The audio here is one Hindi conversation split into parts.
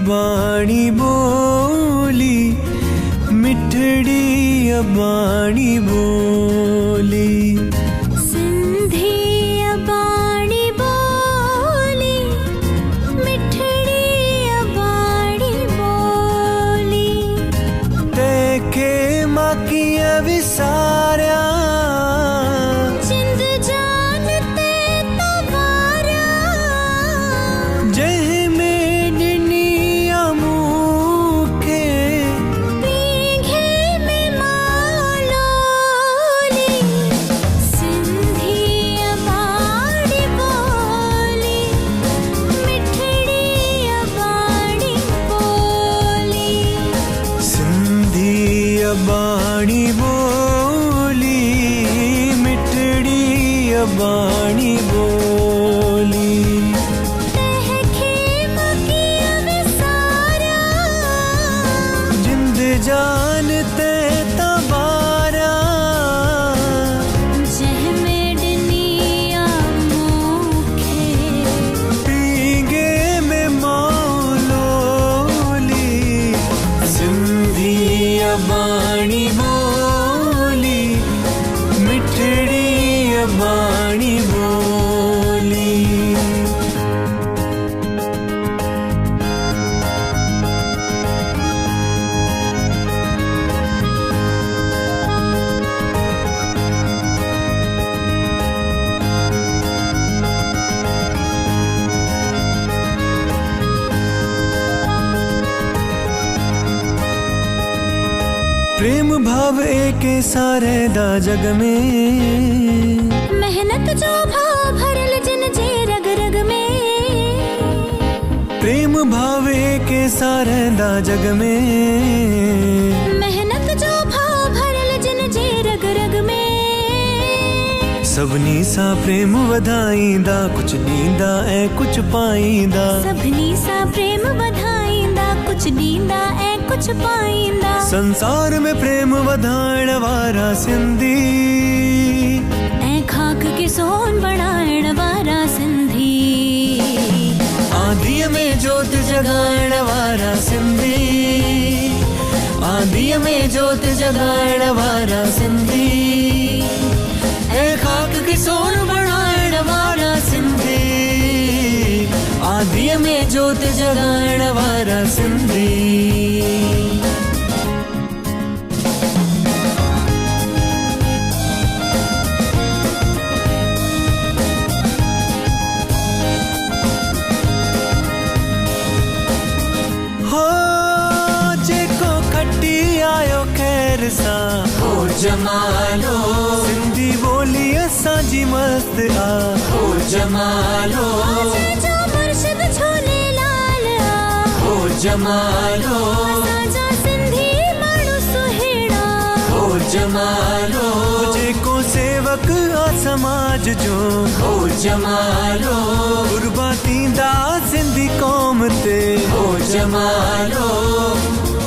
अबाणी बोली, मिठड़ी अबाणी बोली। सिंधी अबाणी बोली, मिठड़ी अबाणी बोली। तेखे माकिया विसारिया, जिंद जान ते तवारा। जह में डिनिया मुखे, पींघे में मालोली। सिंधी अबाणी बोली, मिठड़ी अबाणी बोली। सिंधी अबाणी बोली, मिठड़ी अबाणी बोली। तहखे मकिया विसारा, जिंद जान ते तबारा। जह में डिनिया मुखे, पींगे में मौलोली। सिंधी अबाणी बोली, मिठड़ी अबाणी बोली। प्रेम भाव एके सारे दा जग में, मेहनत जो भाव भरल जिन जे रग रग में। प्रेम भाव एके सारे दा जग में। मेहनत जो भाव भरल जिन जे रग रग में। सभनी सा प्रेम वधाईंदा, कुछ ॾींदा ऐं कुछ पाईंदा। सभनी सा प्रेम वधाईंदा, कुछ ॾींदा ऐं कुछ पाईंदा। संसार में प्रेम वधाइण वारा सिंधी, ऐं खाक के सोन बणाइण वारा सिंधी। आंधीअ में जोत जगाइण वारा सिंधी, आंधीअ में जोत जगाइण वारा सिंधी। ऐं खाक के सोन बणाइण वारा सिंधी, आंधीअ में जोत जगाइण वारा सिंधी। हो जेको खटी आयो खैर सां, हो जमालो। सिंधी ॿोली असांजी मस्त आ, हो जमालो। जो मुर्शिद झूलेलाल आ, हो जमालो। असांजा सिंधी माण्हू सुहिणा, हो जमालो। जेको सेवक आ समाज जो, हो जमालो। कुर्बा थींदा सिंधी क़ौम ते, हो जमालो।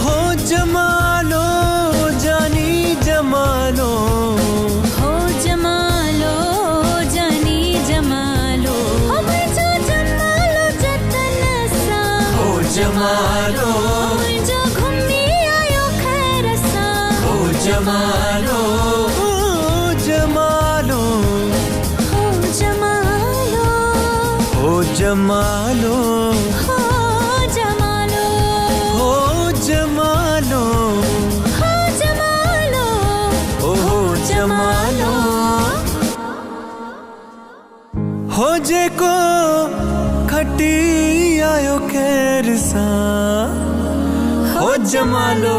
हो जमालो, जानी जमालो। हो जमालो, जानी जमालो। हो मुंहिंजो जमालो जतन सां, हो जमालो। मुंहिंजो घुमी आयो खैर सां, हो जमालो। हो जमालो, हो जमालो, हो जमालो। हो जमालो, हो जमालो, हो जमालो, हो जमालो। हो जेको खटी आयो खैर सां, हो जमालो।